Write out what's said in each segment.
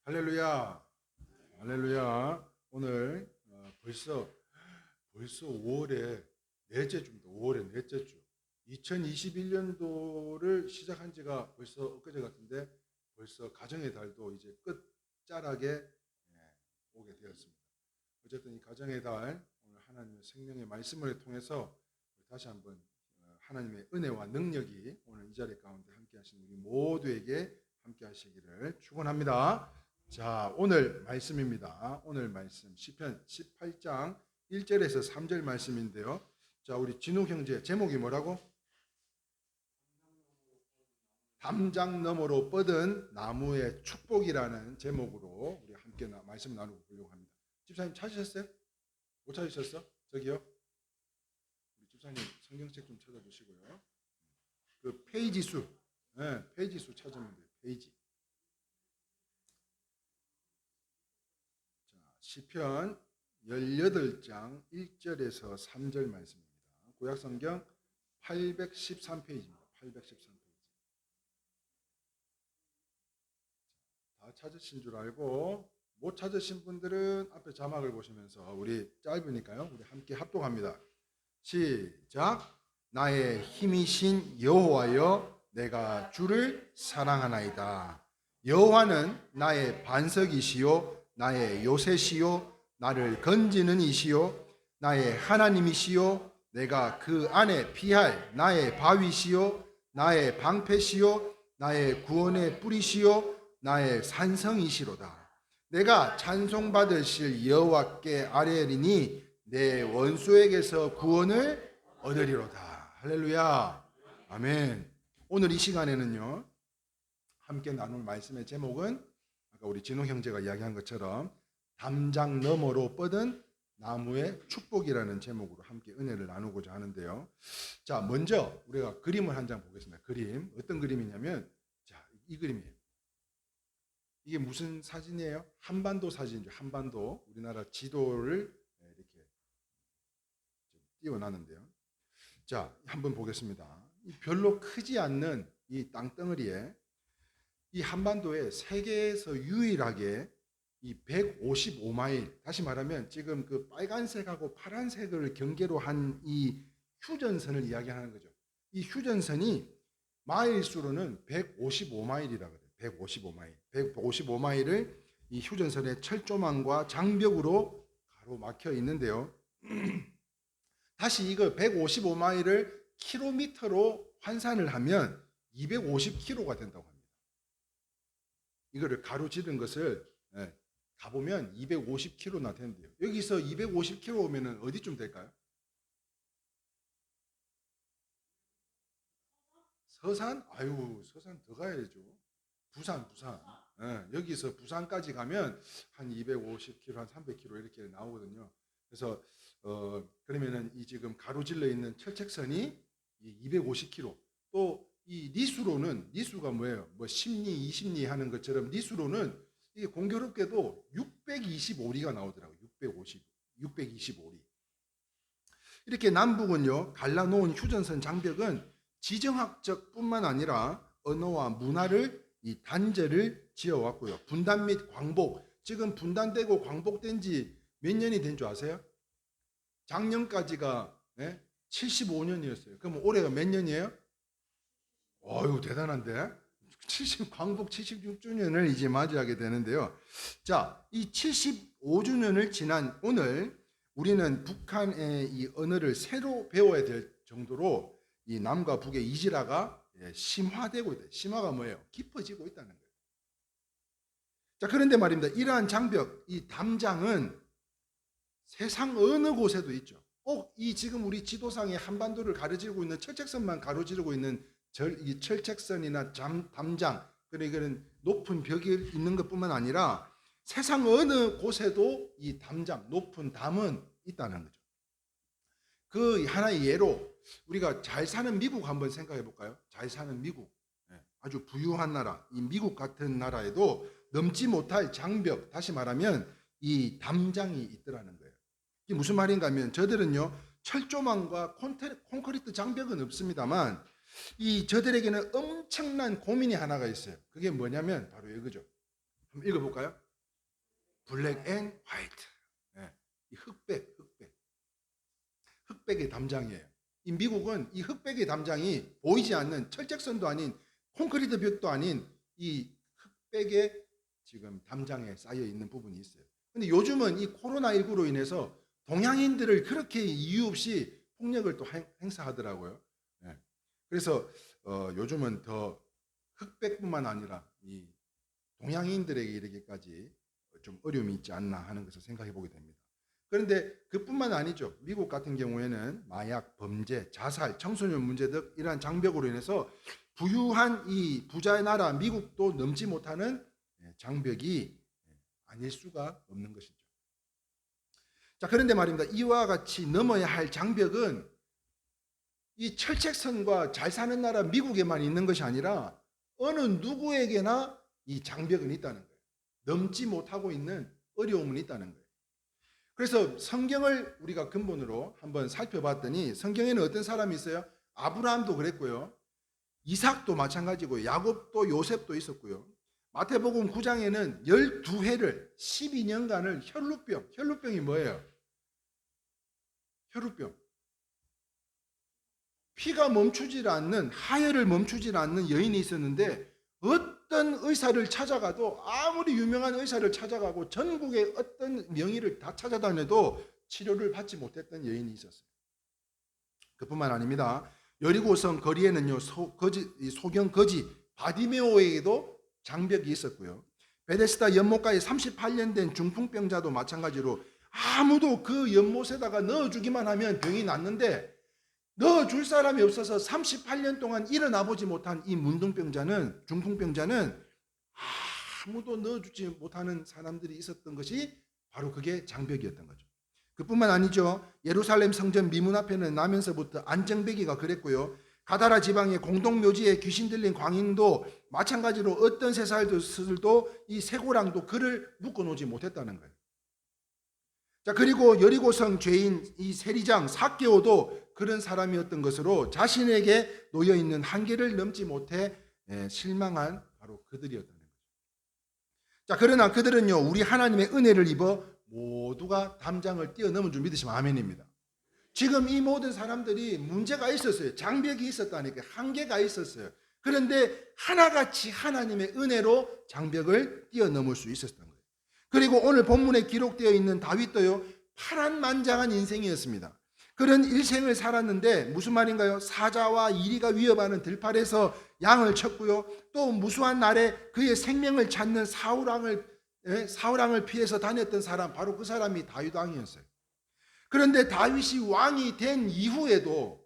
할렐루야, 할렐루야. 오늘 벌써 5월의 넷째 주입니다. 5월의 넷째 주. 2021년도를 시작한 지가 벌써 엊그제 같은데 벌써 가정의 달도 이제 끝자락에 오게 되었습니다. 어쨌든 이 가정의 달 오늘 하나님의 생명의 말씀을 통해서 다시 한번 하나님의 은혜와 능력이 오늘 이 자리 가운데 함께 하시는 우리 모두에게 함께 하시기를 축원합니다. 자, 오늘 말씀입니다. 오늘 말씀 시편 18장 1절에서 3절 말씀인데요. 자, 우리 진욱 형제 제목이 뭐라고? 담장 너머로 뻗은 나무의 축복이라는 제목으로 우리 함께 말씀 나누고 보려고 합니다. 집사님 찾으셨어요? 못 찾으셨어? 저기요. 우리 집사님 성경책 좀 찾아주시고요. 그 페이지 수, 페이지 수 찾으면 돼요. 페이지. 자, 시편 18장 1절에서 3절 말씀입니다. 구약성경 813페이지입니다. 813페이지. 다 찾으신 줄 알고 못 찾으신 분들은 앞에 자막을 보시면서 우리 짧으니까요. 우리 함께 합독합니다. 시작. 나의 힘이신 여호와여, 내가 주를 사랑하나이다. 여호와는 나의 반석이시요 나의 요새시요 나를 건지는 이시요 나의 하나님이시요 내가 그 안에 피할 나의 바위시요 나의 방패시요 나의 구원의 뿌리시요 나의 산성이시로다. 내가 찬송받으실 여호와께 아뢰리니 내 원수에게서 구원을 얻으리로다. 할렐루야. 아멘. 오늘 이 시간에는요, 함께 나눌 말씀의 제목은 아까 우리 진호 형제가 이야기한 것처럼 담장 너머로 뻗은 나무의 축복이라는 제목으로 함께 은혜를 나누고자 하는데요. 자, 먼저 우리가 그림을 한 장 보겠습니다. 그림. 어떤 그림이냐면, 자, 이 그림이에요. 이게 무슨 사진이에요? 한반도 사진이죠. 한반도. 우리나라 지도를 이렇게 띄워놨는데요. 자, 한번 보겠습니다. 별로 크지 않는 이 땅덩어리에 이 한반도에 세계에서 유일하게 이 155마일, 다시 말하면 지금 그 빨간색하고 파란색을 경계로 한 이 휴전선을 이야기하는 거죠. 이 휴전선이 마일수로는 155마일이라 그래요. 155마일. 155마일을 이 휴전선의 철조망과 장벽으로 가로막혀 있는데요. 다시 이거 155마일을 킬로미터로 환산을 하면 250km가 된다고 합니다. 이거를 가로지른 것을 가보면 250km나 된대요. 여기서 250km 오면은 어디쯤 될까요? 서산? 아유, 서산 더 가야죠. 부산. 여기서 부산까지 가면 한 250km, 한 300km 이렇게 나오거든요. 그래서 그러면은 이 지금 가로질러 있는 철책선이 250km. 또 이 리수로는, 리수가 뭐예요? 뭐 10리, 20리 하는 것처럼 리수로는 이게 공교롭게도 625리가 나오더라고요. 625리. 이렇게 남북은요, 갈라놓은 휴전선 장벽은 지정학적 뿐만 아니라 언어와 문화를 이 단절을 지어왔고요. 분단 및 광복, 지금 분단되고 광복된 지 몇 년이 된 줄 아세요? 작년까지가 75년이었어요. 그럼 올해가 몇 년이에요? 어유 대단한데? 광복 76주년을 이제 맞이하게 되는데요. 자, 이 75주년을 지난 오늘 우리는 북한의 이 언어를 새로 배워야 될 정도로 이 남과 북의 이지라가 심화되고 있다. 심화가 뭐예요? 깊어지고 있다는 거예요. 자, 그런데 말입니다. 이러한 장벽, 이 담장은 세상 어느 곳에도 있죠. 꼭 이 지금 우리 지도상의 한반도를 가로지르고 있는 철책선만 가로지르고 있는 이 철책선이나 담장, 그러니까 높은 벽이 있는 것뿐만 아니라 세상 어느 곳에도 이 담장, 높은 담은 있다는 거죠. 그 하나의 예로 우리가 잘 사는 미국 한번 생각해 볼까요? 잘 사는 미국, 아주 부유한 나라, 이 미국 같은 나라에도 넘지 못할 장벽, 다시 말하면 이 담장이 있더라는 거예요. 이게 무슨 말인가 하면 저들은요, 철조망과 콘크리트 장벽은 없습니다만 이 저들에게는 엄청난 고민이 하나가 있어요. 그게 뭐냐면 바로 이거죠. 한번 읽어볼까요? 블랙 앤 화이트. 네. 이 흑백의 담장이에요. 이 미국은 이 흑백의 담장이 보이지 않는 철책선도 아닌 콘크리트 벽도 아닌 이 흑백의 지금 담장에 쌓여 있는 부분이 있어요. 근데 요즘은 이 코로나19로 인해서 동양인들을 그렇게 이유 없이 폭력을 또 행사하더라고요. 네. 그래서 요즘은 더 흑백뿐만 아니라 이 동양인들에게 이르기까지 좀 어려움이 있지 않나 하는 것을 생각해 보게 됩니다. 그런데 그뿐만 아니죠. 미국 같은 경우에는 마약, 범죄, 자살, 청소년 문제 등 이러한 장벽으로 인해서 부유한 이 부자의 나라 미국도 넘지 못하는 장벽이 아닐 수가 없는 것이죠. 자, 그런데 말입니다. 이와 같이 넘어야 할 장벽은 이 철책선과 잘 사는 나라 미국에만 있는 것이 아니라 어느 누구에게나 이 장벽은 있다는 거예요. 넘지 못하고 있는 어려움은 있다는 거예요. 그래서 성경을 우리가 근본으로 한번 살펴봤더니 성경에는 어떤 사람이 있어요? 아브라함도 그랬고요. 이삭도 마찬가지고요. 야곱도 요셉도 있었고요. 마태복음 9장에는 12회를 12년간을 혈루병이 뭐예요? 혈루병. 피가 멈추질 않는, 하혈을 멈추질 않는 여인이 있었는데 어떤 의사를 찾아가도 아무리 유명한 의사를 찾아가고 전국의 어떤 명의를 다 찾아다녀도 치료를 받지 못했던 여인이 있었어요. 그뿐만 아닙니다. 여리고성 거리에는요 소경 거지 바디메오에게도 장벽이 있었고요. 베데스다 연못가에 38년 된 중풍병자도 마찬가지로 아무도 그 연못에다가 넣어주기만 하면 병이 낫는데 넣어줄 사람이 없어서 38년 동안 일어나 보지 못한 이 문둥병자는, 중풍병자는 아무도 넣어주지 못하는 사람들이 있었던 것이 바로 그게 장벽이었던 거죠. 그뿐만 아니죠. 예루살렘 성전 미문 앞에는 나면서부터 안정배기가 그랬고요. 가다라 지방의 공동묘지에 귀신 들린 광인도 마찬가지로 어떤 세살들도 이 쇠고랑도 그를 묶어놓지 못했다는 거예요. 자, 그리고 여리고성 죄인 이 세리장 삭개오도 그런 사람이었던 것으로 자신에게 놓여있는 한계를 넘지 못해 실망한 바로 그들이었다는 거죠. 자, 그러나 그들은요 우리 하나님의 은혜를 입어 모두가 담장을 뛰어넘은 줄 믿으시면 아멘입니다. 지금 이 모든 사람들이 문제가 있었어요. 장벽이 있었다니까, 한계가 있었어요. 그런데 하나같이 하나님의 은혜로 장벽을 뛰어넘을 수 있었던 거예요. 그리고 오늘 본문에 기록되어 있는 다윗도요 파란만장한 인생이었습니다. 그런 일생을 살았는데 무슨 말인가요? 사자와 이리가 위협하는 들판에서 양을 쳤고요. 또 무수한 날에 그의 생명을 찾는 사울왕을 피해서 다녔던 사람, 바로 그 사람이 다윗 왕이었어요. 그런데 다윗이 왕이 된 이후에도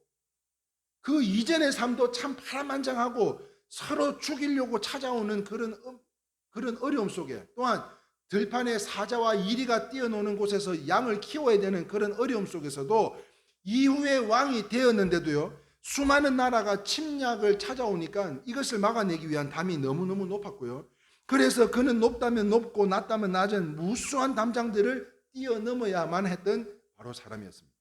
그 이전의 삶도 참 파란만장하고 서로 죽이려고 찾아오는 그런 어려움 속에, 또한 들판에 사자와 이리가 뛰어노는 곳에서 양을 키워야 되는 그런 어려움 속에서도 이후에 왕이 되었는데도요 수많은 나라가 침략을 찾아오니까 이것을 막아내기 위한 담이 너무너무 높았고요. 그래서 그는 높다면 높고 낮다면 낮은 무수한 담장들을 뛰어넘어야만 했던 바로 사람이었습니다.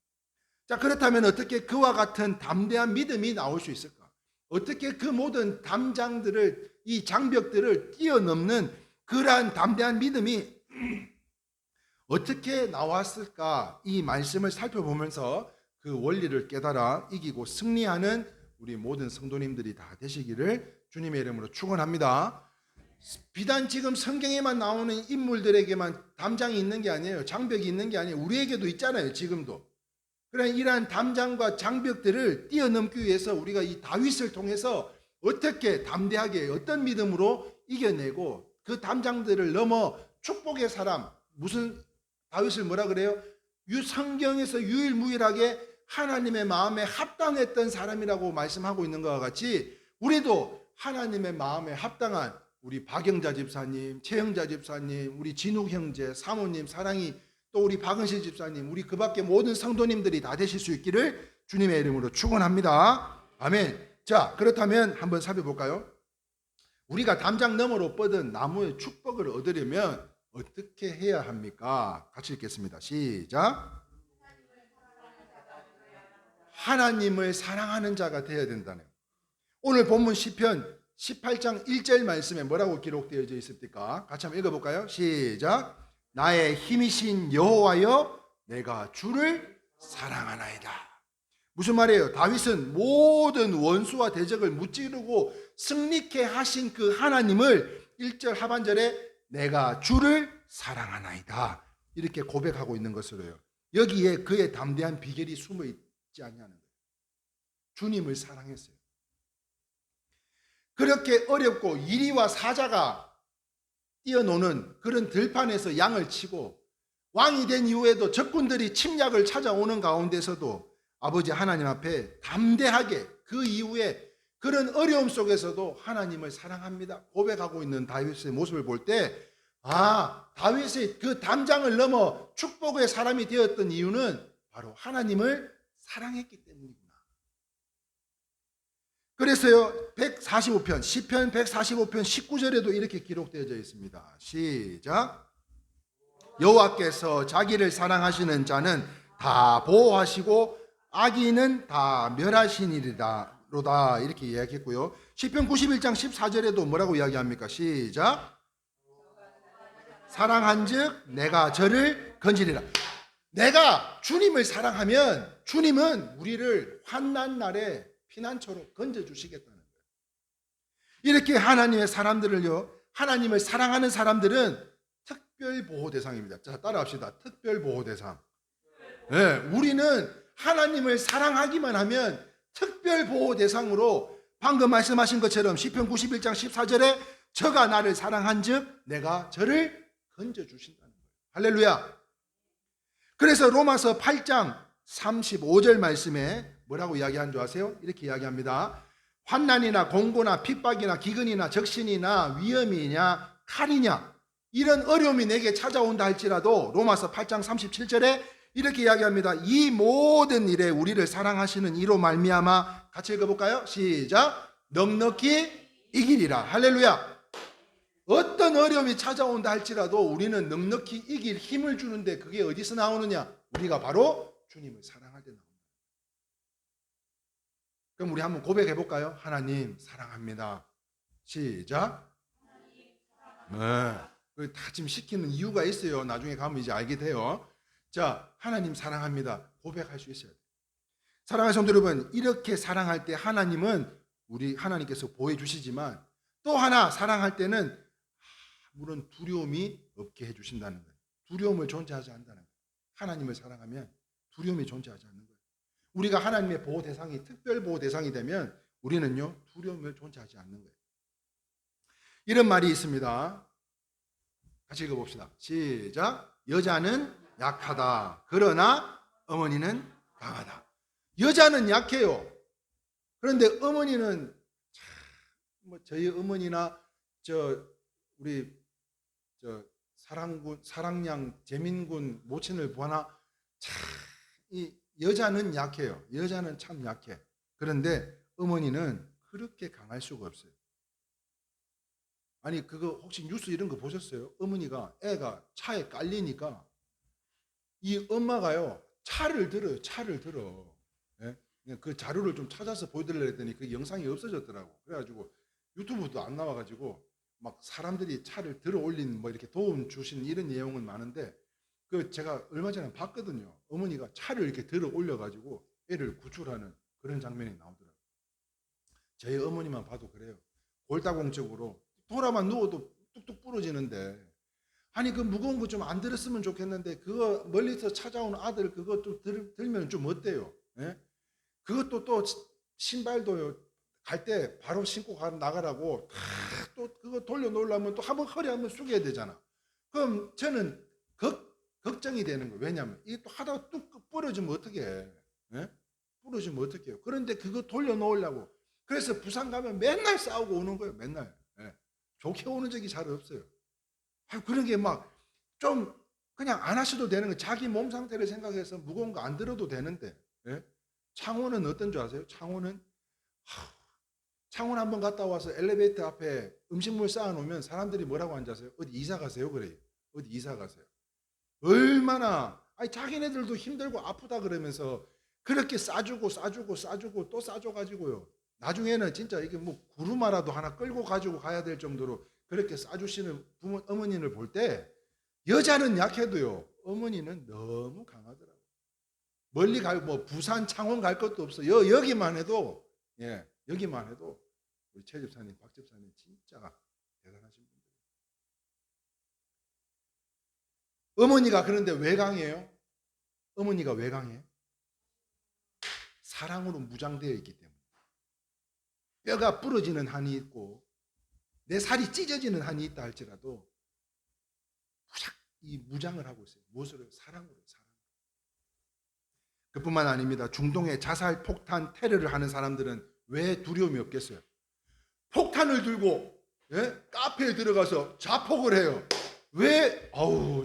자, 그렇다면 어떻게 그와 같은 담대한 믿음이 나올 수 있을까? 어떻게 그 모든 담장들을, 이 장벽들을 뛰어넘는 그러한 담대한 믿음이 어떻게 나왔을까? 이 말씀을 살펴보면서 그 원리를 깨달아 이기고 승리하는 우리 모든 성도님들이 다 되시기를 주님의 이름으로 축원합니다. 비단 지금 성경에만 나오는 인물들에게만 담장이 있는 게 아니에요. 장벽이 있는 게 아니에요. 우리에게도 있잖아요. 지금도. 그러나 이러한 담장과 장벽들을 뛰어넘기 위해서 우리가 이 다윗을 통해서 어떻게 담대하게 어떤 믿음으로 이겨내고 그 담장들을 넘어 축복의 사람, 무슨 다윗을 뭐라 그래요? 성경에서 유일무이하게 하나님의 마음에 합당했던 사람이라고 말씀하고 있는 것과 같이 우리도 하나님의 마음에 합당한 우리 박영자 집사님, 최영자 집사님, 우리 진욱 형제, 사모님, 사랑이, 또 우리 박은실 집사님, 우리 그 밖에 모든 성도님들이 다 되실 수 있기를 주님의 이름으로 축원합니다. 아멘. 자, 그렇다면 한번 살펴볼까요? 우리가 담장 너머로 뻗은 나무의 축복을 얻으려면 어떻게 해야 합니까? 같이 읽겠습니다. 시작. 하나님을 사랑하는 자가 되어야 된다네요. 오늘 본문 시편 18장 1절 말씀에 뭐라고 기록되어져 있습니까? 같이 한번 읽어볼까요? 시작. 나의 힘이신 여호와여 내가 주를 사랑하나이다. 무슨 말이에요? 다윗은 모든 원수와 대적을 무찌르고 승리케 하신 그 하나님을 1절 하반절에 내가 주를 사랑하나이다 이렇게 고백하고 있는 것으로요. 여기에 그의 담대한 비결이 숨어 있지 않냐는 거예요. 주님을 사랑했어요. 그렇게 어렵고 이리와 사자가 뛰어노는 그런 들판에서 양을 치고 왕이 된 이후에도 적군들이 침략을 찾아오는 가운데서도 아버지 하나님 앞에 담대하게 그 이후에 그런 어려움 속에서도 하나님을 사랑합니다 고백하고 있는 다윗의 모습을 볼 때 다윗의 그 담장을 넘어 축복의 사람이 되었던 이유는 바로 하나님을 사랑했기 때문이구나. 그래서요 145편 시편 145편 19절에도 이렇게 기록되어져 있습니다. 시작. 여호와께서 자기를 사랑하시는 자는 다 보호하시고 악인은 다 멸하시니로다 이렇게 이야기했고요. 시편 91장 14절에도 뭐라고 이야기합니까? 시작. 사랑한즉 내가 저를 건지리라. 내가 주님을 사랑하면 주님은 우리를 환난 날에 피난처로 건져주시겠다는 거예요. 이렇게 하나님의 사람들을요, 하나님을 사랑하는 사람들은 특별보호 대상입니다. 자, 따라합시다. 특별보호 대상. 네, 우리는 하나님을 사랑하기만 하면 특별보호 대상으로 방금 말씀하신 것처럼 시편 91장 14절에 저가 나를 사랑한즉 내가 저를 건져주신다는 거예요. 할렐루야. 그래서 로마서 8장 35절 말씀에 뭐라고 이야기한 줄 아세요? 이렇게 이야기합니다. 환난이나 공고나 핍박이나 기근이나 적신이나 위험이냐 칼이냐 이런 어려움이 내게 찾아온다 할지라도 로마서 8장 37절에 이렇게 이야기합니다. 이 모든 일에 우리를 사랑하시는 이로 말미암아 같이 읽어볼까요? 시작. 넉넉히 이기리라. 할렐루야. 어떤 어려움이 찾아온다 할지라도 우리는 넉넉히 이길 힘을 주는데 그게 어디서 나오느냐? 우리가 바로 주님을 사랑할 때 나옵니다. 그럼 우리 한번 고백해 볼까요? 하나님 사랑합니다. 시작. 네. 다 지금 시키는 이유가 있어요. 나중에 가면 이제 알게 돼요. 자, 하나님 사랑합니다. 고백할 수 있어야 돼요. 사랑하는 성도 여러분, 이렇게 사랑할 때 하나님은 우리 하나님께서 보여주시지만 또 하나 사랑할 때는 물론 두려움이 없게 해주신다는 거예요. 두려움을 존재하지 않는다는 거예요. 하나님을 사랑하면 두려움이 존재하지 않는 거예요. 우리가 하나님의 보호 대상이 특별 보호 대상이 되면 우리는요 두려움을 존재하지 않는 거예요. 이런 말이 있습니다. 같이 읽어봅시다. 시작. 여자는 약하다. 그러나 어머니는 강하다. 여자는 약해요. 그런데 어머니는 저희 어머니나 우리 사랑양 재민군 모친을 보나 이 여자는 약해요. 여자는 참 약해. 그런데 어머니는 그렇게 강할 수가 없어요. 아니 그거 혹시 뉴스 이런 거 보셨어요? 어머니가 애가 차에 깔리니까 이 엄마가요 차를 들어요. 차를 들어. 예? 그 자료를 좀 찾아서 보여드리려 했더니 그 영상이 없어졌더라고. 그래가지고 유튜브도 안 나와가지고 막 사람들이 차를 들어 올린 뭐 이렇게 도움 주신 이런 내용은 많은데 그 제가 얼마 전에 봤거든요. 어머니가 차를 이렇게 들어 올려가지고 애를 구출하는 그런 장면이 나오더라고요. 저희 어머니만 봐도 그래요. 골다공증으로 돌아만 누워도 뚝뚝 부러지는데 아니 그 무거운 거 좀 안 들었으면 좋겠는데 그거 멀리서 찾아온 아들 그거 좀 들면 좀 어때요? 예? 그것도 또 신발도요 갈 때 바로 신고 나가라고 또 그거 돌려놓으려면 또 한번 허리 한번 숙여야 되잖아. 그럼 저는 걱정이 되는 거예요. 왜냐하면 이게 또 하다가 뚝 부러지면 어떻게 해? 예? 부러지면 어떻게 해요? 그런데 그거 돌려놓으려고 그래서 부산 가면 맨날 싸우고 오는 거예요. 맨날. 예. 좋게 오는 적이 잘 없어요. 그런 게 막 좀 그냥 안 하셔도 되는 거 자기 몸 상태를 생각해서 무거운 거 안 들어도 되는데 예? 창원은 어떤 줄 아세요? 창원 한번 갔다 와서 엘리베이터 앞에 음식물 쌓아놓으면 사람들이 뭐라고 앉아세요? 어디 이사 가세요? 그래요. 어디 이사 가세요? 얼마나 아니 자기네들도 힘들고 아프다 그러면서 그렇게 싸주고 또 싸줘가지고요. 나중에는 진짜 이게 뭐 구루마라도 하나 끌고 가지고 가야 될 정도로 그렇게 싸주시는 어머니를 볼 때 여자는 약해도요 어머니는 너무 강하더라고요. 멀리 뭐 부산 창원 갈 것도 없어. 여기만 해도 여기만 해도 우리 최 집사님 박 집사님 진짜 대단하신 분들. 어머니가 그런데 왜 강해요? 어머니가 왜 강해? 사랑으로 무장되어 있기 때문에. 뼈가 부러지는 한이 있고 내 살이 찢어지는 한이 있다 할지라도 이 무장을 하고 있어요. 무엇으로? 사랑으로. 그뿐만 아닙니다. 중동의 자살, 폭탄, 테러를 하는 사람들은 왜 두려움이 없겠어요? 폭탄을 들고 카페에 들어가서 자폭을 해요. 왜?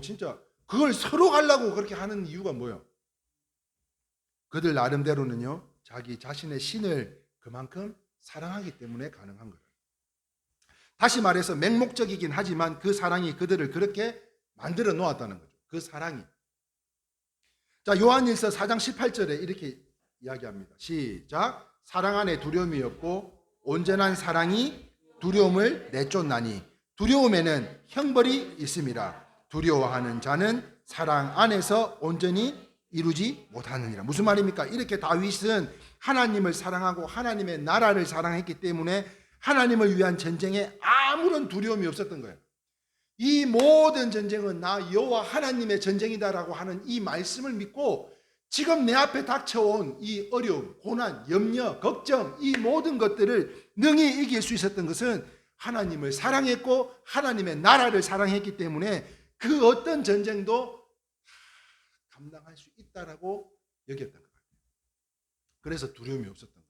진짜 그걸 서로 가려고 그렇게 하는 이유가 뭐예요? 그들 나름대로는요 자기 자신의 신을 그만큼 사랑하기 때문에 가능한 거예요. 다시 말해서 맹목적이긴 하지만 그 사랑이 그들을 그렇게 만들어 놓았다는 거죠. 그 사랑이. 자, 요한일서 4장 18절에 이렇게 이야기합니다. 시작. 사랑 안에 두려움이 없고 온전한 사랑이 두려움을 내쫓나니 두려움에는 형벌이 있음이라. 두려워하는 자는 사랑 안에서 온전히 이루지 못하느니라. 무슨 말입니까? 이렇게 다윗은 하나님을 사랑하고 하나님의 나라를 사랑했기 때문에 하나님을 위한 전쟁에 아무런 두려움이 없었던 거예요. 이 모든 전쟁은 나 여호와 하나님의 전쟁이다라고 하는 이 말씀을 믿고 지금 내 앞에 닥쳐온 이 어려움, 고난, 염려, 걱정 이 모든 것들을 능히 이길 수 있었던 것은 하나님을 사랑했고 하나님의 나라를 사랑했기 때문에 그 어떤 전쟁도 감당할 수 있다라고 여겼던 것 같아요. 그래서 두려움이 없었던 거예요.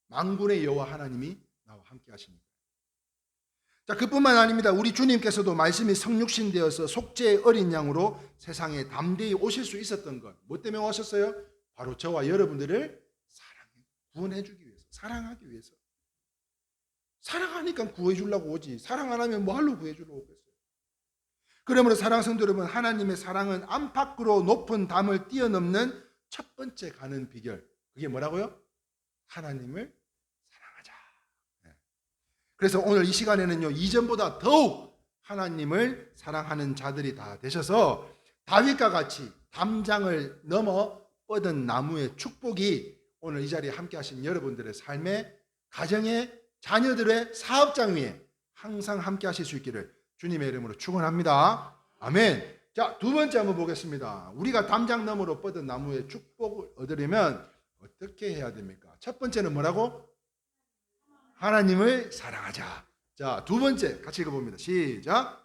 만군의 여호와 하나님이 나와 함께 하십니다. 자, 그뿐만 아닙니다. 우리 주님께서도 말씀이 성육신 되어서 속죄의 어린 양으로 세상에 담대히 오실 수 있었던 것. 뭐 때문에 오셨어요? 바로 저와 여러분들을 사랑해, 구원해 주기 위해서, 사랑하기 위해서. 사랑하니까 구해 주려고 오지. 사랑 안 하면 뭐 하려고 구해 주려고 오겠어요? 그러므로 사랑하는 성도 여러분, 하나님의 사랑은 안팎으로 높은 담을 뛰어넘는 첫 번째 가는 비결. 그게 뭐라고요? 하나님을 사랑하자. 그래서 오늘 이 시간에는요, 이전보다 더욱 하나님을 사랑하는 자들이 다 되셔서 다윗과 같이 담장을 넘어 뻗은 나무의 축복이 오늘 이 자리에 함께 하신 여러분들의 삶에, 가정에, 자녀들의 사업장 위에 항상 함께 하실 수 있기를 주님의 이름으로 축원합니다. 아멘. 자, 두 번째 한번 보겠습니다. 우리가 담장 너머로 뻗은 나무의 축복을 얻으려면 어떻게 해야 됩니까? 첫 번째는 뭐라고? 하나님을 사랑하자. 자, 두 번째 같이 읽어봅니다. 시작.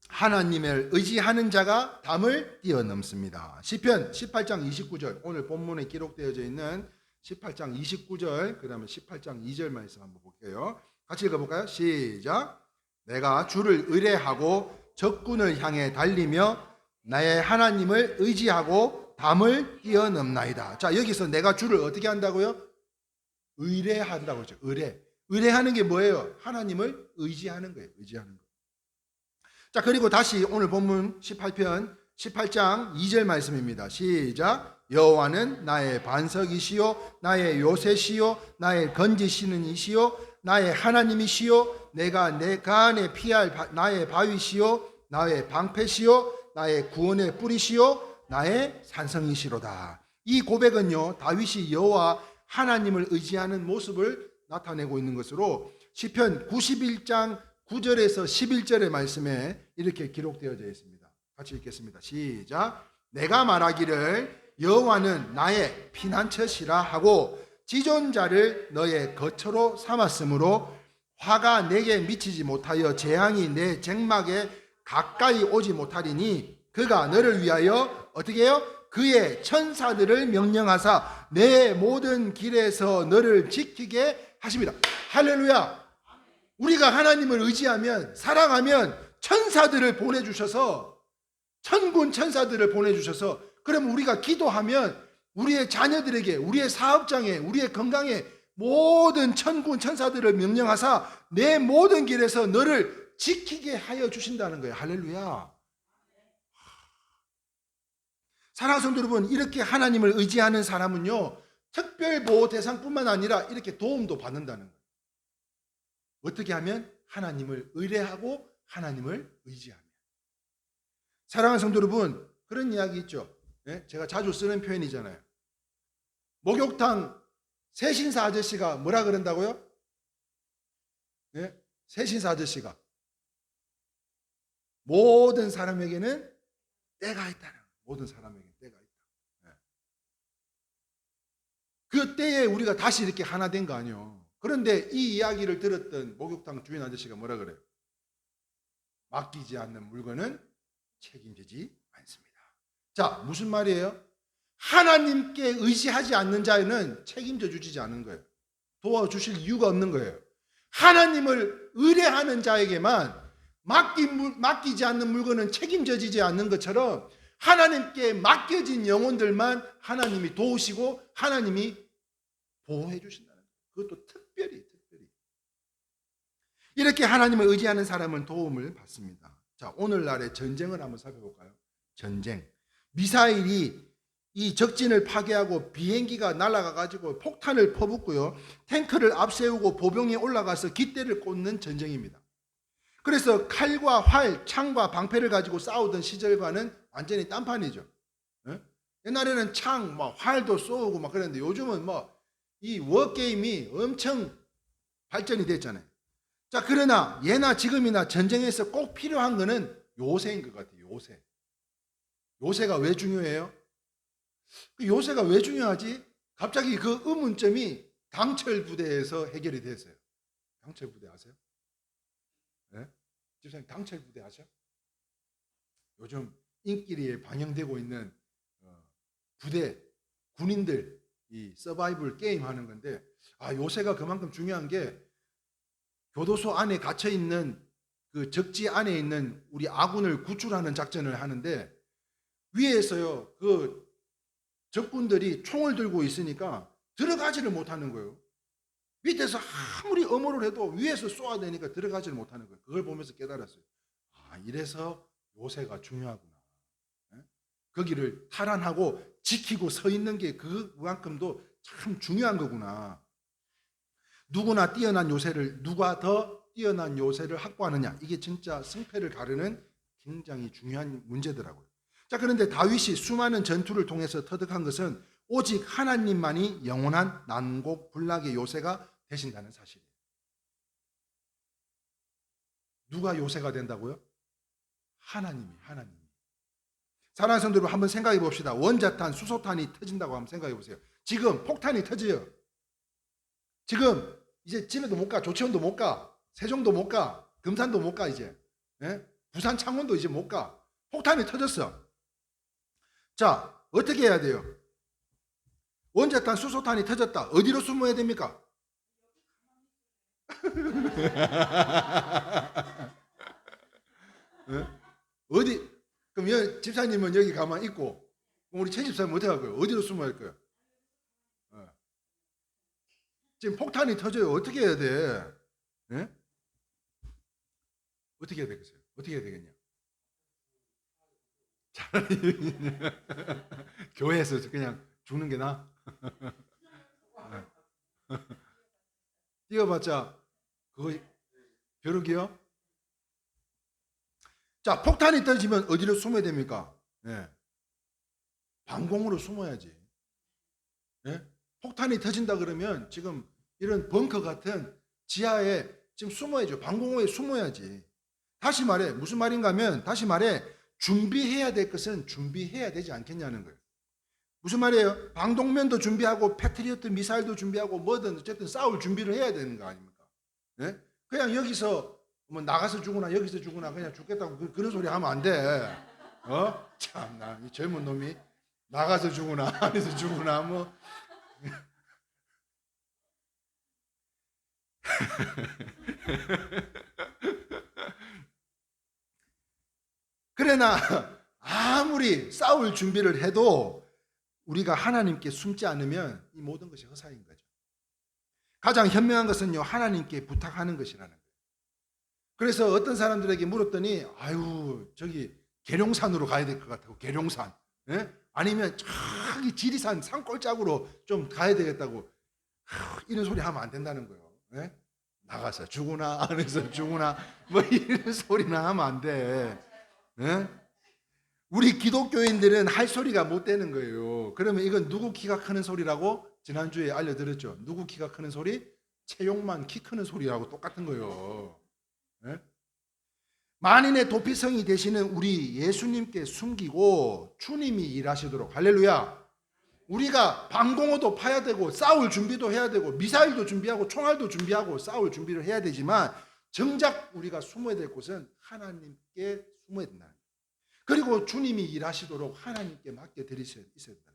하나님을 의지하는 자가 담을 뛰어넘습니다. 시편 18장 29절, 오늘 본문에 기록되어져 있는 18장 29절, 그 다음에 18장 2절 말씀 한번 볼게요. 같이 읽어볼까요? 시작. 내가 주를 의뢰하고 적군을 향해 달리며 나의 하나님을 의지하고 담을 뛰어넘나이다. 자, 여기서 내가 주를 어떻게 한다고요? 의뢰한다고 했죠. 의뢰하는 게 뭐예요? 하나님을 의지하는 거예요. 의지하는 거. 자, 그리고 다시 오늘 본문 18편 18장 2절 말씀입니다. 시작. 여호와는 나의 반석이시요 나의 요새시요 나의 건지시는 이시요 나의 하나님이시요 내가 내 간에 피할 나의 바위시요 나의 방패시요 나의 구원의 뿌리시요 나의 산성이시로다. 이 고백은요, 다윗이 여호와 하나님을 의지하는 모습을 나타내고 있는 것으로 시편 91장 9절에서 11절의 말씀에 이렇게 기록되어져 있습니다. 같이 읽겠습니다. 시작. 내가 말하기를 여호와는 나의 피난처시라 하고 지존자를 너의 거처로 삼았으므로 화가 내게 미치지 못하여 재앙이 내 쟁막에 가까이 오지 못하리니 그가 너를 위하여 어떻게 해요? 그의 천사들을 명령하사 내 모든 길에서 너를 지키게 하십니다. 할렐루야. 우리가 하나님을 의지하면, 사랑하면 천사들을 보내주셔서, 천군 천사들을 보내주셔서, 그럼 우리가 기도하면 우리의 자녀들에게, 우리의 사업장에, 우리의 건강에 모든 천군 천사들을 명령하사 내 모든 길에서 너를 지키게 하여 주신다는 거예요. 할렐루야. 사랑하는 성도 여러분, 이렇게 하나님을 의지하는 사람은요, 특별보호 대상뿐만 아니라 이렇게 도움도 받는다는 거예요. 어떻게 하면? 하나님을 의뢰하고 하나님을 의지하면. 사랑하는 성도 여러분, 그런 이야기 있죠. 제가 자주 쓰는 표현이잖아요. 목욕탕 세신사 아저씨가 뭐라 그런다고요? 세신사 아저씨가 모든 사람에게는 때가 있다는, 모든 사람에게 때가 있다. 그 때에 우리가 다시 이렇게 하나 된 거 아니에요. 그런데 이 이야기를 들었던 목욕탕 주인 아저씨가 뭐라 그래요? 맡기지 않는 물건은 책임지지 않습니다. 자, 무슨 말이에요? 하나님께 의지하지 않는 자에는 책임져 주지 않는 거예요. 도와주실 이유가 없는 거예요. 하나님을 의뢰하는 자에게만 맡기지 않는 물건은 책임져지지 않는 것처럼 하나님께 맡겨진 영혼들만 하나님이 도우시고 하나님이 보호해 주신다는 거예요. 그것도 특별히. 이렇게 하나님을 의지하는 사람은 도움을 받습니다. 자, 오늘날의 전쟁을 한번 살펴볼까요? 전쟁. 미사일이 이 적진을 파괴하고 비행기가 날아가 가지고 폭탄을 퍼붓고요, 탱크를 앞세우고 보병이 올라가서 깃대를 꽂는 전쟁입니다. 그래서 칼과 활, 창과 방패를 가지고 싸우던 시절과는 완전히 딴판이죠. 옛날에는 창, 활도 쏘고 막 그랬는데 요즘은 이 워게임이 엄청 발전이 됐잖아요. 자, 그러나 예나 지금이나 전쟁에서 꼭 필요한 거는 요새인 것 같아요. 요새가 왜 중요해요? 그 요새가 왜 중요하지? 갑자기 그 의문점이 강철 부대에서 해결이 됐어요. 강철 부대 아세요? 네? 집사님 강철 부대 아세요? 요즘 인기리에 반영되고 있는 부대 군인들 이 서바이벌 게임 하는 건데, 요새가 그만큼 중요한 게 교도소 안에 갇혀 있는 그 적지 안에 있는 우리 아군을 구출하는 작전을 하는데, 위에서요 그 적군들이 총을 들고 있으니까 들어가지를 못하는 거예요. 밑에서 아무리 엄호를 해도 위에서 쏘아야 되니까 들어가지를 못하는 거예요. 그걸 보면서 깨달았어요. 이래서 요새가 중요하구나. 거기를 탈환하고 지키고 서 있는 게 그만큼도 참 중요한 거구나. 누가 더 뛰어난 요새를 확보하느냐, 이게 진짜 승패를 가르는 굉장히 중요한 문제더라고요. 자, 그런데 다윗이 수많은 전투를 통해서 터득한 것은 오직 하나님만이 영원한 난곡불락의 요새가 되신다는 사실이에요. 누가 요새가 된다고요? 하나님이. 사랑하는 성도 여러분, 한번 생각해 봅시다. 원자탄, 수소탄이 터진다고 한번 생각해 보세요. 지금 폭탄이 터져요. 지금 이제 집에도 못 가, 조치원도 못 가, 세종도 못 가, 금산도 못 가, 이제 부산 창원도 이제 못 가. 폭탄이 터졌어. 자, 어떻게 해야 돼요? 원자탄, 수소탄이 터졌다. 어디로 숨어야 됩니까? 어디? 그럼 집사님은 여기 가만히 있고, 우리 최 집사님은 어떻게 할 거예요? 어디로 숨어야 할 거예요? 지금 폭탄이 터져요. 어떻게 해야 돼? 어떻게 해야 되겠어요? 어떻게 해야 되겠냐? 차라리 교회에서 그냥 죽는 게 나아. 뛰어봤자 그거 벼룩이요? 자, 폭탄이 터지면 어디로 숨어야 됩니까? 방공으로 숨어야지. 폭탄이 터진다 그러면 지금 이런 벙커 같은 지하에 지금 숨어야죠. 방공호에 숨어야지. 다시 말해, 무슨 말인가 하면, 다시 말해, 준비해야 될 것은 준비해야 되지 않겠냐는 거예요. 무슨 말이에요? 방독면도 준비하고 패트리어트 미사일도 준비하고 뭐든 어쨌든 싸울 준비를 해야 되는 거 아닙니까? 그냥 여기서 나가서 죽으나 여기서 죽으나 그냥 죽겠다고 그런 소리 하면 안 돼. 참나, 이 젊은 놈이 나가서 죽으나 안에서 죽으나 뭐. 그러나 아무리 싸울 준비를 해도 우리가 하나님께 숨지 않으면 이 모든 것이 허사인 거죠. 가장 현명한 것은요, 하나님께 부탁하는 것이라는 거예요. 그래서 어떤 사람들에게 물었더니, 저기 계룡산으로 가야 될 것 같다고. 계룡산. 아니면 저기 지리산 산골짜기로 좀 가야 되겠다고 이런 소리 하면 안 된다는 거예요. 예? 나가서 죽으나 안에서 죽으나 뭐 이런 소리나 하면 안 돼. 예? 우리 기독교인들은 할 소리가 못 되는 거예요. 그러면 이건 누구 키가 크는 소리라고 지난주에 알려드렸죠. 누구 키가 크는 소리? 채용만 키 크는 소리라고 똑같은 거예요. 예? 만인의 도피성이 되시는 우리 예수님께 숨기고 주님이 일하시도록. 할렐루야. 우리가 방공호도 파야 되고 싸울 준비도 해야 되고 미사일도 준비하고 총알도 준비하고 싸울 준비를 해야 되지만 정작 우리가 숨어야 될 곳은 하나님께 숨어야 된다. 그리고 주님이 일하시도록 하나님께 맡겨 드리셔야 된다.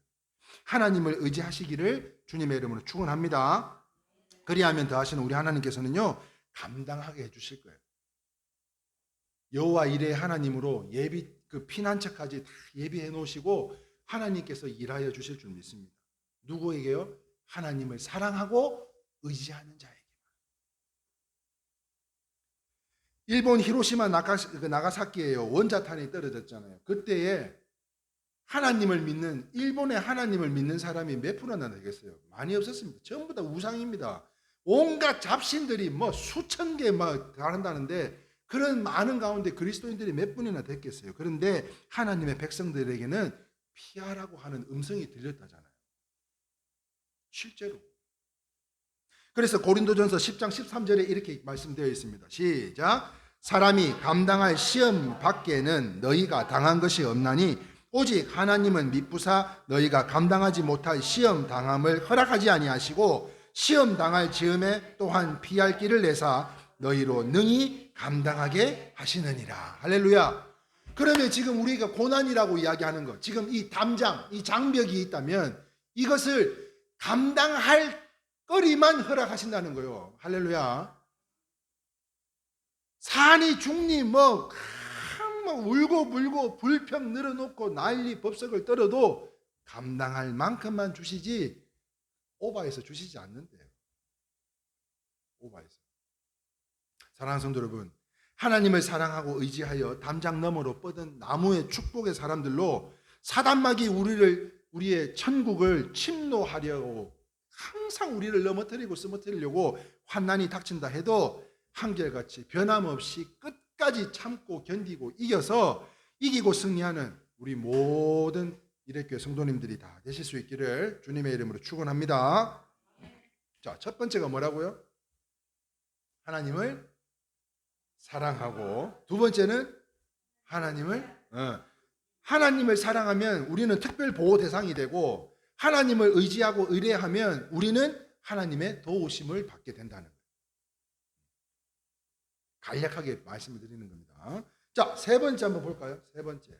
하나님을 의지하시기를 주님의 이름으로 축원합니다. 그리하면 더하시는 우리 하나님께서는요 감당하게 해주실 거예요. 여호와 이레 하나님으로 피난처까지 다 예비해 놓으시고 하나님께서 일하여 주실 줄 믿습니다. 누구에게요? 하나님을 사랑하고 의지하는 자에게. 일본 히로시마 나가사키에요 원자탄이 떨어졌잖아요. 그때에 하나님을 믿는 일본의 하나님을 믿는 사람이 몇 프로나 되겠어요? 많이 없었습니다. 전부 다 우상입니다. 온갖 잡신들이 뭐 수천 개 막 다른다는데 그런 많은 가운데 그리스도인들이 몇 분이나 됐겠어요. 그런데 하나님의 백성들에게는 피하라고 하는 음성이 들렸다잖아요. 실제로. 그래서 고린도전서 10장 13절에 이렇게 말씀되어 있습니다. 시작. 사람이 감당할 시험 밖에는 너희가 당한 것이 없나니 오직 하나님은 미쁘사 너희가 감당하지 못할 시험 당함을 허락하지 아니하시고 시험 당할 즈음에 또한 피할 길을 내사 너희로 능히 감당하게 하시느니라. 할렐루야. 그러면 지금 우리가 고난이라고 이야기하는 것, 지금 이 담장, 이 장벽이 있다면 이것을 감당할 거리만 허락하신다는 거예요. 할렐루야. 산이 중리 뭐 울고 불고 불평 늘어놓고 난리 법석을 떨어도 감당할 만큼만 주시지 오바해서 주시지 않는데요. 오바해서. 사랑하는 성도 여러분, 하나님을 사랑하고 의지하여 담장 너머로 뻗은 나무의 축복의 사람들로 사단마귀 우리의 천국을 침노하려고 항상 우리를 넘어뜨리고 쓰러뜨리려고 환난이 닥친다 해도 한결같이 변함없이 끝까지 참고 견디고 이겨서 이기고 승리하는 우리 모든 이레교회 성도님들이 다 되실 수 있기를 주님의 이름으로 축원합니다. 자, 첫 번째가 뭐라고요? 하나님을 사랑하고, 두 번째는 하나님을 사랑하면 우리는 특별 보호 대상이 되고 하나님을 의지하고 의뢰하면 우리는 하나님의 도우심을 받게 된다는 거예요. 간략하게 말씀을 드리는 겁니다. 자, 세 번째 한번 볼까요? 세 번째.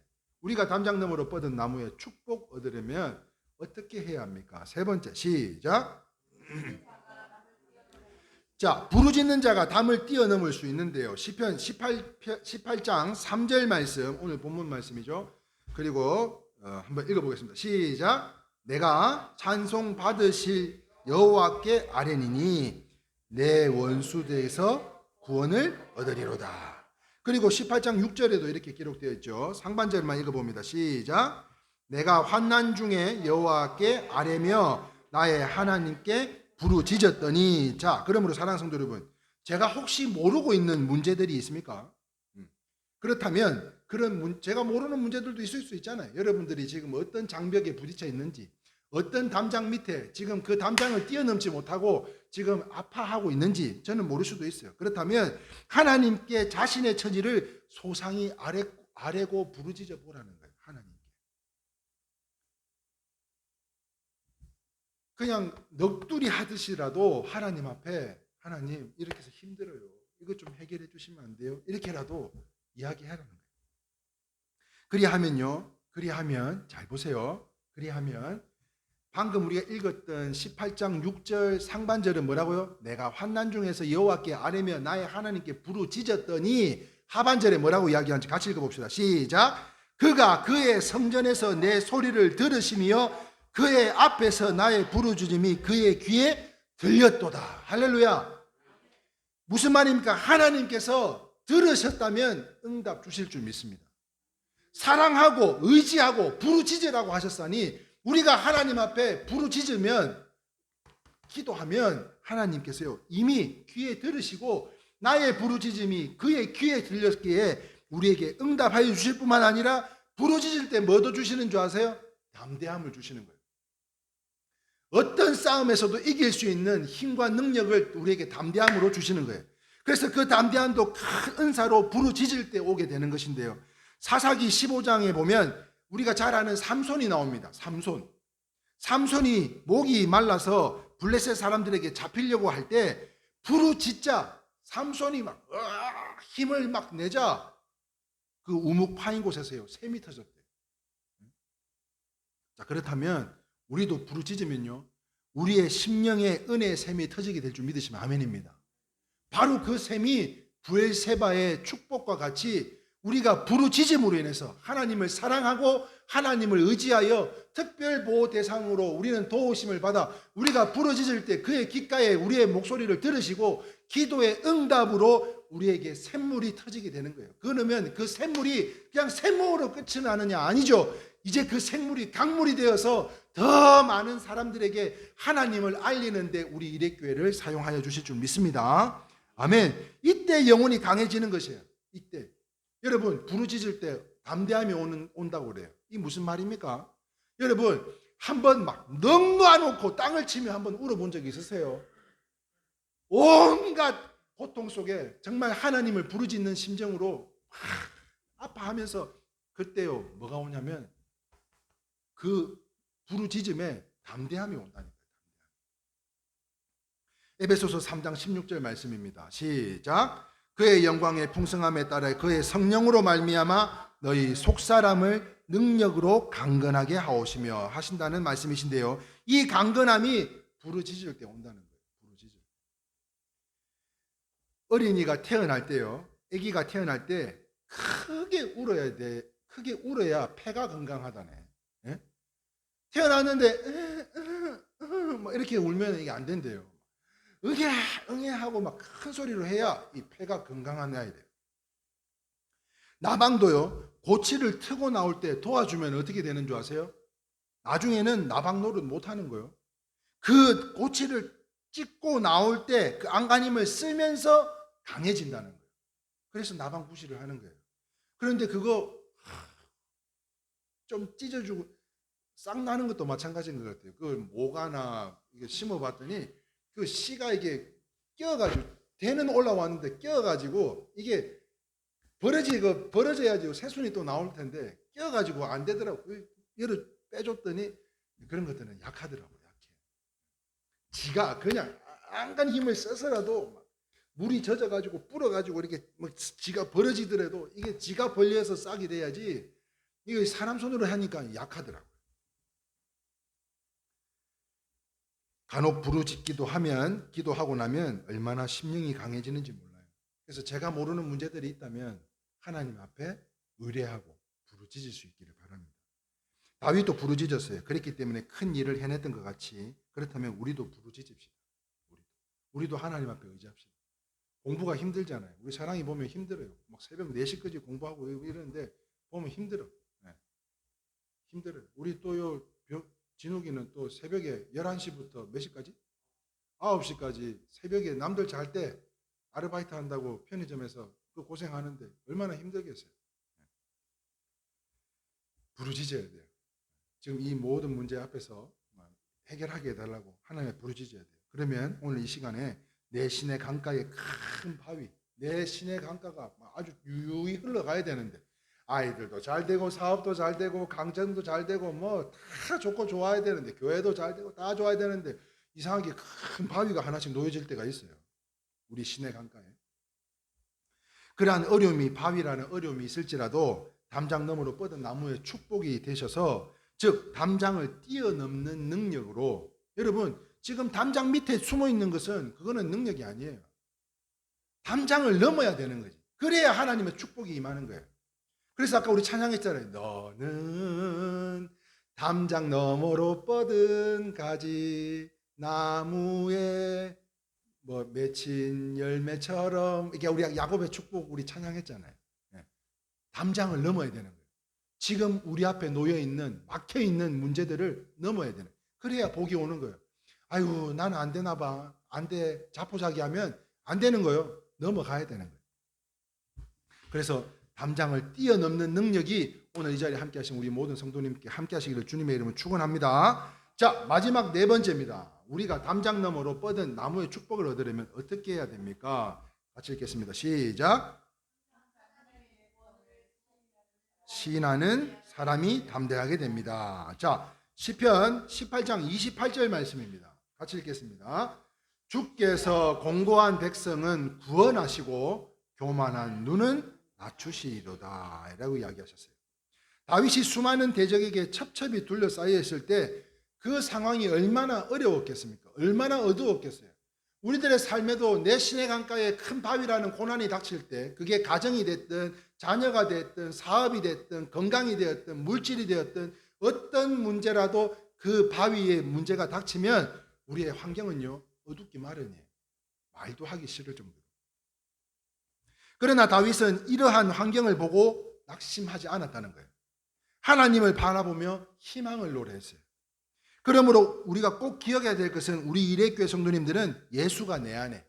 우리가 담장 너머로 뻗은 나무에 축복 얻으려면 어떻게 해야 합니까? 세 번째. 시작. 자, 부르짖는 자가 담을 뛰어넘을 수 있는데요. 시편 18장 3절 말씀, 오늘 본문 말씀이죠. 그리고 한번 읽어보겠습니다. 시작. 내가 찬송 받으실 여호와께 아뢰니니 내 원수들에서 구원을 얻으리로다. 그리고 18장 6절에도 이렇게 기록되어 있죠. 상반절만 읽어봅니다. 시작. 내가 환난 중에 여호와께 아뢰며 나의 하나님께 부르짖었더니. 자, 그러므로 사랑하는 성도 여러분, 제가 혹시 모르고 있는 문제들이 있습니까? 그렇다면 제가 모르는 문제들도 있을 수 있잖아요. 여러분들이 지금 어떤 장벽에 부딪혀 있는지, 어떤 담장 밑에 지금 그 담장을 뛰어넘지 못하고 지금 아파하고 있는지 저는 모를 수도 있어요. 그렇다면 하나님께 자신의 처지를 소상히 아뢰고 부르짖어 보라는 거예요. 하나님께. 그냥 넋두리 하듯이라도 하나님 앞에, 하나님 이렇게 해서 힘들어요, 이거 좀 해결해 주시면 안 돼요? 이렇게라도 이야기하라는 거예요. 그리하면 잘 보세요. 그리하면 방금 우리가 읽었던 18장 6절 상반절은 뭐라고요? 내가 환난 중에서 여호와께 아뢰며 나의 하나님께 부르짖었더니, 하반절에 뭐라고 이야기하는지 같이 읽어봅시다. 시작. 그가 그의 성전에서 내 소리를 들으시며 그의 앞에서 나의 부르짖음이 그의 귀에 들렸도다. 할렐루야. 무슨 말입니까? 하나님께서 들으셨다면 응답 주실 줄 믿습니다. 사랑하고 의지하고 부르짖으라고 하셨으니 우리가 하나님 앞에 부르짖으면 기도하면 하나님께서요 이미 귀에 들으시고 나의 부르짖음이 그의 귀에 들렸기에 우리에게 응답하여 주실 뿐만 아니라 부르짖을 때 뭐도 주시는 줄 아세요? 담대함을 주시는 거예요. 어떤 싸움에서도 이길 수 있는 힘과 능력을 우리에게 담대함으로 주시는 거예요. 그래서 그 담대함도 큰 은사로 부르짖을 때 오게 되는 것인데요. 사사기 15장에 보면 우리가 잘 아는 삼손이 나옵니다. 삼손이 목이 말라서 블레셋 사람들에게 잡히려고 할 때 부르짖자 삼손이 막 힘을 막 내자 그 우묵 파인 곳에서요 샘이 터졌대요. 자, 그렇다면 우리도 부르짖으면요 우리의 심령의 은혜의 샘이 터지게 될 줄 믿으시면 아멘입니다. 바로 그 샘이 브엘세바의 축복과 같이 우리가 부르짖음으로 인해서 하나님을 사랑하고 하나님을 의지하여 특별 보호 대상으로 우리는 도우심을 받아 우리가 부르짖을 때 그의 귓가에 우리의 목소리를 들으시고 기도의 응답으로 우리에게 샘물이 터지게 되는 거예요. 그러면 그 샘물이 그냥 샘물로 끝이 나느냐? 아니죠. 이제 그 샘물이 강물이 되어서 더 많은 사람들에게 하나님을 알리는데 우리 일회교회를 사용하여 주실 줄 믿습니다. 아멘. 이때 영혼이 강해지는 것이에요. 이때 여러분 부르짖을 때 담대함이 온다고 그래요. 이게 무슨 말입니까? 여러분 한번 막 넋놓아놓고 땅을 치며 한번 울어본 적이 있으세요? 온갖 고통 속에 정말 하나님을 부르짖는 심정으로 아파하면서 그때요 뭐가 오냐면 그 부르짖음에 담대함이 온다니까요. 에베소서 3장 16절 말씀입니다. 시작. 그의 영광의 풍성함에 따라 그의 성령으로 말미암아 너희 속사람을 능력으로 강건하게 하오시며 하신다는 말씀이신데요. 이 강건함이 부르짖을 때 온다는 거예요. 부르짖을 때. 어린이가 태어날 때요. 아기가 태어날 때 크게 울어야 돼. 크게 울어야 폐가 건강하다네. 예? 태어났는데 뭐 이렇게 울면 이게 안 된대요. 응애 하고 막 큰 소리로 해야 이 폐가 건강한 아이 돼요. 나방도요 고치를 트고 나올 때 도와주면 어떻게 되는 줄 아세요? 나중에는 나방 노릇 못 하는 거예요. 그 고치를 찢고 나올 때 그 안간힘을 쓰면서 강해진다는 거예요. 그래서 나방 부시를 하는 거예요. 그런데 그거 좀 찢어주고 싹 나는 것도 마찬가지인 것 같아요. 그걸 모가나 이게 심어봤더니 그 씨가 이게 껴가지고 대는 올라왔는데 껴가지고 이게 벌어져야지 새순이 또 나올 텐데 껴가지고 안 되더라고. 얘를 빼줬더니 그런 것들은 약하더라고. 약해. 지가 그냥 안간 힘을 써서라도 물이 젖어가지고 불어가지고 이렇게 뭐 지가 벌어지더라도 이게 지가 벌려서 싹이 돼야지 이거 사람 손으로 하니까 약하더라고. 간혹 부르짖기도 하면 기도하고 나면 얼마나 심령이 강해지는지 몰라요. 그래서 제가 모르는 문제들이 있다면 하나님 앞에 의뢰하고 부르짖을 수 있기를 바랍니다. 다윗도 부르짖었어요. 그렇기 때문에 큰 일을 해냈던 것 같이 그렇다면 우리도 부르짖읍시다. 우리도 하나님 앞에 의지합시다. 공부가 힘들잖아요. 우리 사랑이 보면 힘들어요. 막 새벽 4시까지 공부하고 이러는데 보면 힘들어. 네. 힘들어요. 우리 또요 진욱이는 또 새벽에 11시부터 몇 시까지? 9시까지 새벽에 남들 잘 때 아르바이트 한다고 편의점에서 그 고생하는데 얼마나 힘들겠어요. 부르짖어야 돼요. 지금 이 모든 문제 앞에서 해결하게 해달라고 하나님에 부르짖어야 돼요. 그러면 오늘 이 시간에 내 시내 강가의 큰 바위, 내 시내 강가가 아주 유유히 흘러가야 되는데 아이들도 잘 되고 사업도 잘 되고 강점도 잘 되고 뭐 다 좋고 좋아야 되는데 교회도 잘 되고 다 좋아야 되는데 이상하게 큰 바위가 하나씩 놓여질 때가 있어요. 우리 시내 강가에. 그러한 어려움이 바위라는 어려움이 있을지라도 담장 너머로 뻗은 나무의 축복이 되셔서 즉 담장을 뛰어넘는 능력으로 여러분 지금 담장 밑에 숨어 있는 것은 그거는 능력이 아니에요. 담장을 넘어야 되는 거지. 그래야 하나님의 축복이 임하는 거예요. 그래서 아까 우리 찬양했잖아요. 너는 담장 너머로 뻗은 가지 나무에 뭐 맺힌 열매처럼 이게 우리 야곱의 축복 우리 찬양했잖아요. 담장을 넘어야 되는 거예요. 지금 우리 앞에 놓여 있는 막혀 있는 문제들을 넘어야 되는. 그래야 복이 오는 거예요. 아유, 나는 안 되나 봐. 안 돼. 자포자기하면 안 되는 거예요. 넘어가야 되는 거예요. 그래서 담장을 뛰어넘는 능력이 오늘 이 자리에 함께 하신 우리 모든 성도님께 함께 하시기를 주님의 이름으로 축원합니다. 자, 마지막 네 번째입니다. 우리가 담장 너머로 뻗은 나무의 축복을 얻으려면 어떻게 해야 됩니까? 같이 읽겠습니다. 시작. 시인하는 사람이 담대하게 됩니다. 자, 시편 18장 28절 말씀입니다. 같이 읽겠습니다. 주께서 공고한 백성은 구원하시고 교만한 눈은 낮추시리로다 라고 이야기하셨어요. 다윗이 수많은 대적에게 첩첩이 둘러싸여 있을 때 그 상황이 얼마나 어려웠겠습니까? 얼마나 어두웠겠어요. 우리들의 삶에도 내 시내 강가에 큰 바위라는 고난이 닥칠 때, 그게 가정이 됐든 자녀가 됐든 사업이 됐든 건강이 되었든 물질이 되었든 어떤 문제라도 그 바위에 문제가 닥치면 우리의 환경은요 어둡기 마련이에요. 말도 하기 싫을 정도로. 그러나 다윗은 이러한 환경을 보고 낙심하지 않았다는 거예요. 하나님을 바라보며 희망을 노래했어요. 그러므로 우리가 꼭 기억해야 될 것은 우리 일회교회 성도님들은 예수가 내 안에,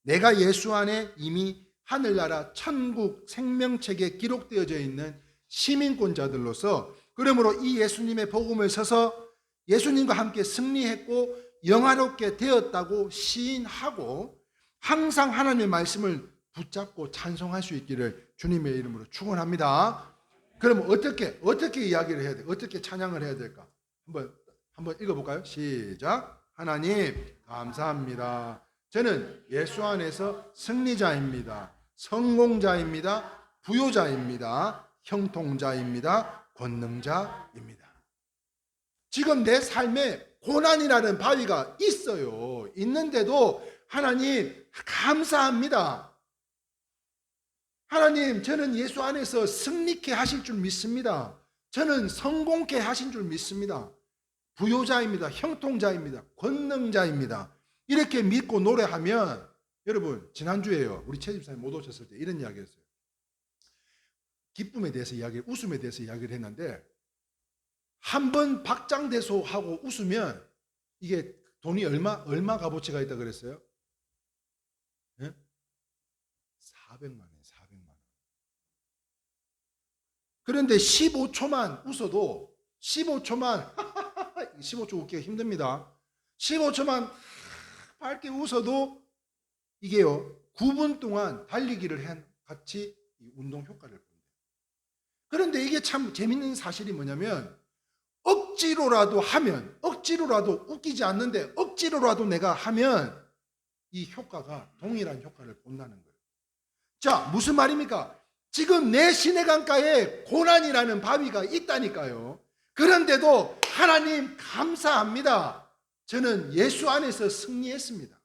내가 예수 안에 이미 하늘나라 천국 생명책에 기록되어져 있는 시민권자들로서, 그러므로 이 예수님의 복음을 서서 예수님과 함께 승리했고 영화롭게 되었다고 시인하고 항상 하나님의 말씀을 붙잡고 찬송할 수 있기를 주님의 이름으로 축원합니다. 그럼 어떻게 이야기를 해야 돼? 어떻게 찬양을 해야 될까? 한번 읽어볼까요? 시작. 하나님 감사합니다. 저는 예수 안에서 승리자입니다. 성공자입니다. 부요자입니다. 형통자입니다. 권능자입니다. 지금 내 삶에 고난이라는 바위가 있어요. 있는데도 하나님 감사합니다. 하나님, 저는 예수 안에서 승리케 하실 줄 믿습니다. 저는 성공케 하신 줄 믿습니다. 부요자입니다. 형통자입니다. 권능자입니다. 이렇게 믿고 노래하면, 여러분 지난주에요 우리 최 집사님 못 오셨을 때 이런 이야기 했어요. 기쁨에 대해서 웃음에 대해서 이야기를 했는데, 한번 박장대소 하고 웃으면 이게 돈이 얼마 값어치가 있다 그랬어요? 네? 400만 원. 그런데 15초만 웃어도 15초만 15초 웃기가 힘듭니다. 15초만 밝게 웃어도 이게요 9분 동안 달리기를 한 같이 운동 효과를 본대요. 그런데 이게 참 재밌는 사실이 뭐냐면, 억지로라도 웃기지 않는데 억지로라도 내가 하면 이 효과가 동일한 효과를 본다는 거예요. 자, 무슨 말입니까? 지금 내 시내강가에 고난이라는 바위가 있다니까요. 그런데도 하나님 감사합니다. 저는 예수 안에서 승리했습니다.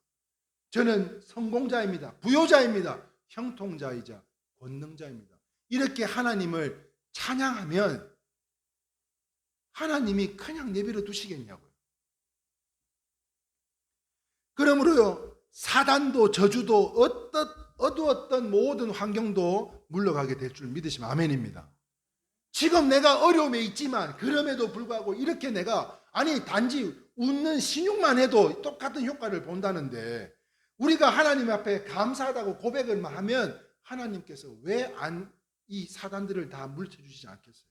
저는 성공자입니다. 부요자입니다. 형통자이자 권능자입니다. 이렇게 하나님을 찬양하면 하나님이 그냥 내버려 두시겠냐고요. 그러므로요 사단도 저주도 어두웠던 모든 환경도 물러가게 될 줄 믿으시면 아멘입니다. 지금 내가 어려움에 있지만 그럼에도 불구하고 이렇게 내가 단지 웃는 신용만 해도 똑같은 효과를 본다는데, 우리가 하나님 앞에 감사하다고 고백을 하면 하나님께서 왜 이 사단들을 다 물리쳐주시지 않겠어요?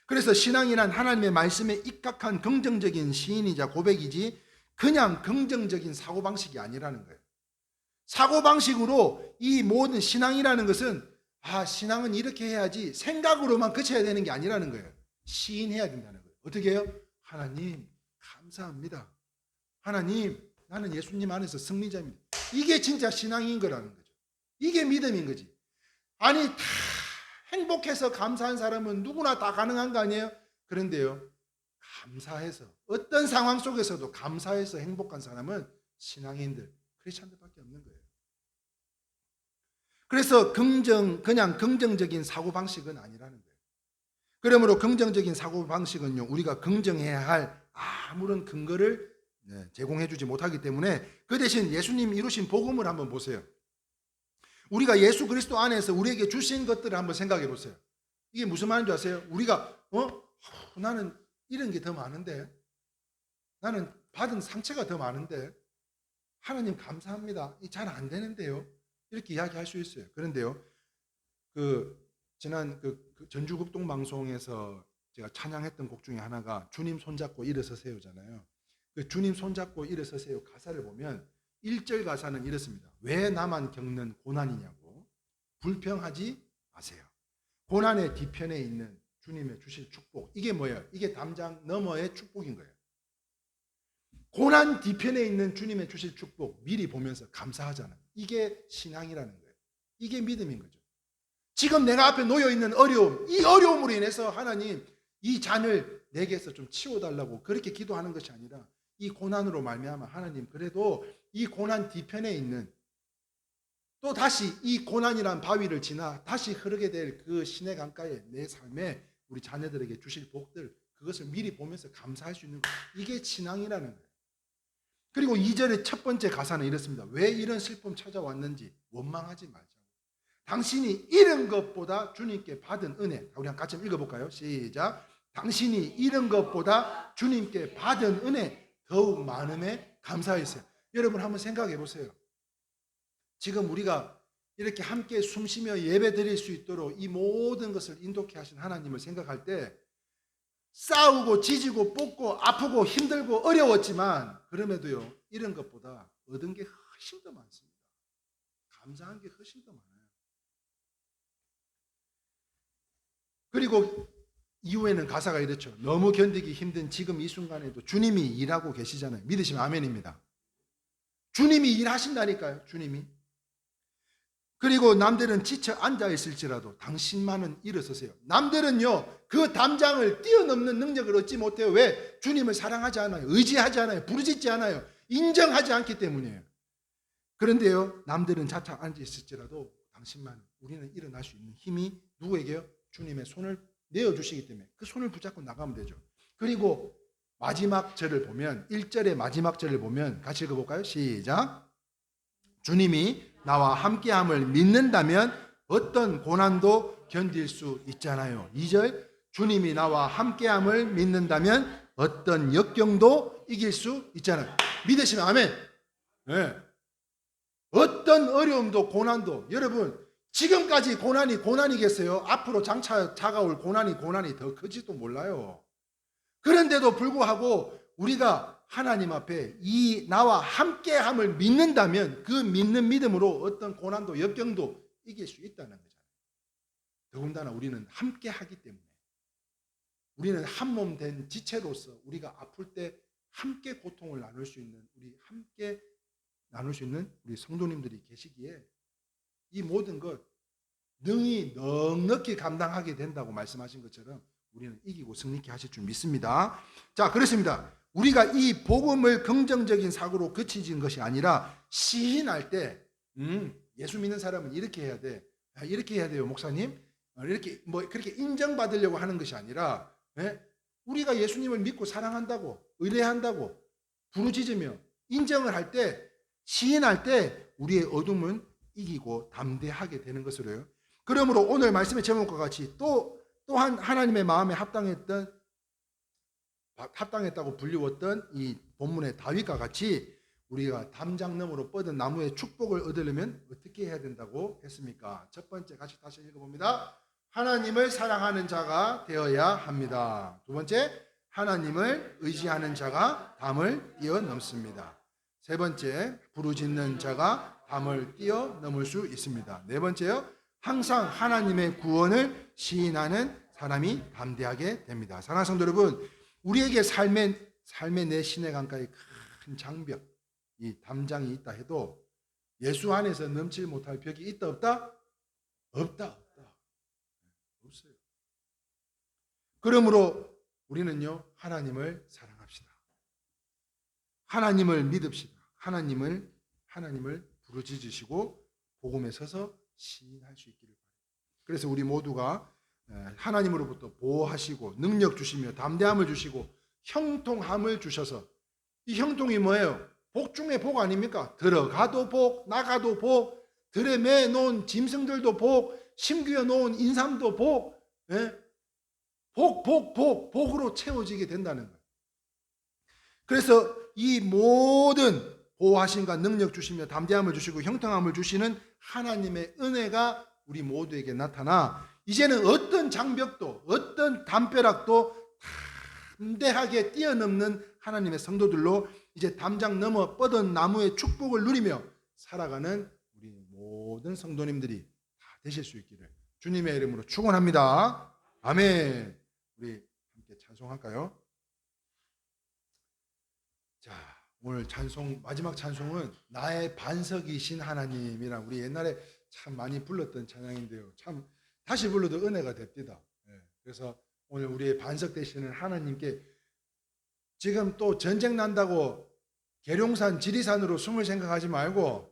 그래서 신앙이란 하나님의 말씀에 입각한 긍정적인 시인이자 고백이지 그냥 긍정적인 사고방식이 아니라는 거예요. 사고방식으로 이 모든 신앙이라는 것은 신앙은 이렇게 해야지 생각으로만 그쳐야 되는 게 아니라는 거예요. 시인해야 된다는 거예요. 어떻게 해요? 하나님 감사합니다. 하나님 나는 예수님 안에서 승리자입니다. 이게 진짜 신앙인 거라는 거죠. 이게 믿음인 거지. 다 행복해서 감사한 사람은 누구나 다 가능한 거 아니에요? 그런데요 감사해서 어떤 상황 속에서도 감사해서 행복한 사람은 신앙인들, 크리스찬들밖에 없는 거예요. 그래서 그냥 긍정적인 사고방식은 아니라는 거예요. 그러므로 긍정적인 사고방식은요 우리가 긍정해야 할 아무런 근거를 제공해 주지 못하기 때문에, 그 대신 예수님 이루신 복음을 한번 보세요. 우리가 예수 그리스도 안에서 우리에게 주신 것들을 한번 생각해 보세요. 이게 무슨 말인 줄 아세요? 우리가 나는 이런 게 더 많은데, 나는 받은 상처가 더 많은데 하나님 감사합니다. 잘 안 되는데요. 이렇게 이야기할 수 있어요. 그런데요, 지난 전주극동 방송에서 제가 찬양했던 곡 중에 하나가 주님 손잡고 일어서세요잖아요. 그 주님 손잡고 일어서세요 가사를 보면 1절 가사는 이렇습니다. 왜 나만 겪는 고난이냐고 불평하지 마세요. 고난의 뒤편에 있는 주님의 주실 축복. 이게 뭐예요? 이게 담장 너머의 축복인 거예요. 고난 뒤편에 있는 주님의 주실 축복 미리 보면서 감사하잖아요. 이게 신앙이라는 거예요. 이게 믿음인 거죠. 지금 내가 앞에 놓여있는 어려움, 이 어려움으로 인해서 하나님 이 잔을 내게서 좀 치워달라고 그렇게 기도하는 것이 아니라 이 고난으로 말미암아 하나님 그래도 이 고난 뒤편에 있는 또 다시 이 고난이란 바위를 지나 다시 흐르게 될 그 신의 강가에 내 삶에 우리 자녀들에게 주실 복들 그것을 미리 보면서 감사할 수 있는 것. 이게 신앙이라는 거예요. 그리고 2절의 첫 번째 가사는 이렇습니다. 왜 이런 슬픔 찾아왔는지 원망하지 말자고. 당신이 잃은 것보다 주님께 받은 은혜. 우리 같이 한번 읽어볼까요? 시작. 당신이 잃은 것보다 주님께 받은 은혜 더욱 많음에 감사하세요. 여러분 한번 생각해 보세요. 지금 우리가 이렇게 함께 숨쉬며 예배 드릴 수 있도록 이 모든 것을 인도케 하신 하나님을 생각할 때 싸우고 지지고 뽑고 아프고 힘들고 어려웠지만 그럼에도요 이런 것보다 얻은 게 훨씬 더 많습니다. 감사한 게 훨씬 더 많아요. 그리고 이후에는 가사가 이렇죠. 너무 견디기 힘든 지금 이 순간에도 주님이 일하고 계시잖아요. 믿으시면 아멘입니다. 주님이 일하신다니까요. 주님이. 그리고 남들은 지쳐 앉아있을지라도 당신만은 일어서세요. 남들은요 그 담장을 뛰어넘는 능력을 얻지 못해요. 왜? 주님을 사랑하지 않아요. 의지하지 않아요. 부르짖지 않아요. 인정하지 않기 때문이에요. 그런데요 남들은 자차 앉아있을지라도 당신만, 우리는 일어날 수 있는 힘이 누구에게요? 주님의 손을 내어주시기 때문에 그 손을 붙잡고 나가면 되죠. 그리고 마지막 절을 보면 1절의 마지막 절을 보면 같이 읽어볼까요? 시작. 주님이 나와 함께함을 믿는다면 어떤 고난도 견딜 수 있잖아요. 2절 주님이 나와 함께함을 믿는다면 어떤 역경도 이길 수 있잖아요. 믿으시면 아멘. 네. 어떤 어려움도 고난도, 여러분 지금까지 고난이 고난이겠어요? 앞으로 장차 다가올 고난이 더 클지도 몰라요. 그런데도 불구하고 우리가 하나님 앞에 이 나와 함께함을 믿는다면 그 믿는 믿음으로 어떤 고난도 역경도 이길 수 있다는 거잖아요. 더군다나 우리는 함께하기 때문에, 우리는 한 몸 된 지체로서 우리가 아플 때 함께 고통을 나눌 수 있는, 우리 함께 나눌 수 있는 우리 성도님들이 계시기에 이 모든 것 능히 넉넉히 감당하게 된다고 말씀하신 것처럼 우리는 이기고 승리케 하실 줄 믿습니다. 자, 그렇습니다. 우리가 이 복음을 긍정적인 사고로 그치진 것이 아니라 시인할 때 예수 믿는 사람은 이렇게 해야 돼. 이렇게 해야 돼요, 목사님. 이렇게 그렇게 인정받으려고 하는 것이 아니라 우리가 예수님을 믿고 사랑한다고, 의뢰한다고 부르짖으며 인정을 할 때, 시인할 때 우리의 어둠은 이기고 담대하게 되는 것으로요. 그러므로 오늘 말씀의 제목과 같이 또한 하나님의 마음에 합당했다고 불리웠던 이 본문의 다윗과 같이 우리가 담장 너머로 뻗은 나무의 축복을 얻으려면 어떻게 해야 된다고 했습니까? 첫 번째 같이 다시 읽어봅니다. 하나님을 사랑하는 자가 되어야 합니다. 두 번째, 하나님을 의지하는 자가 담을 뛰어넘습니다. 세 번째, 부르짖는 자가 담을 뛰어넘을 수 있습니다. 네 번째요, 항상 하나님의 구원을 시인하는 사람이 담대하게 됩니다. 사랑하는 성도 여러분, 우리에게 삶의 내 신의 강가에 큰 장벽, 이 담장이 있다 해도 예수 안에서 넘지 못할 벽이 있다 없다? 없다. 없어요. 그러므로 우리는요 하나님을 사랑합시다. 하나님을 믿읍시다. 하나님을 부르짖으시고 복음에 서서 시인할 수 있기를 바랍니다. 그래서 우리 모두가 하나님으로부터 보호하시고 능력 주시며 담대함을 주시고 형통함을 주셔서, 이 형통이 뭐예요? 복 중에 복 아닙니까? 들어가도 복, 나가도 복, 들에 매 놓은 짐승들도 복, 심기어 놓은 인삼도 복, 예? 복으로 채워지게 된다는 거예요. 그래서 이 모든 보호하심과 능력 주시며 담대함을 주시고 형통함을 주시는 하나님의 은혜가 우리 모두에게 나타나 이제는 어떤 장벽도 어떤 담벼락도 담대하게 뛰어넘는 하나님의 성도들로 이제 담장 넘어 뻗은 나무의 축복을 누리며 살아가는 우리 모든 성도님들이 다 되실 수 있기를 주님의 이름으로 축원합니다. 아멘. 우리 함께 찬송할까요? 자, 오늘 찬송 마지막 찬송은 나의 반석이신 하나님이랑 우리 옛날에 참 많이 불렀던 찬양인데요. 참 다시 불러도 은혜가 됩니다. 그래서 오늘 우리의 반석 되시는 하나님께 지금 또 전쟁 난다고 계룡산 지리산으로 숨을 생각하지 말고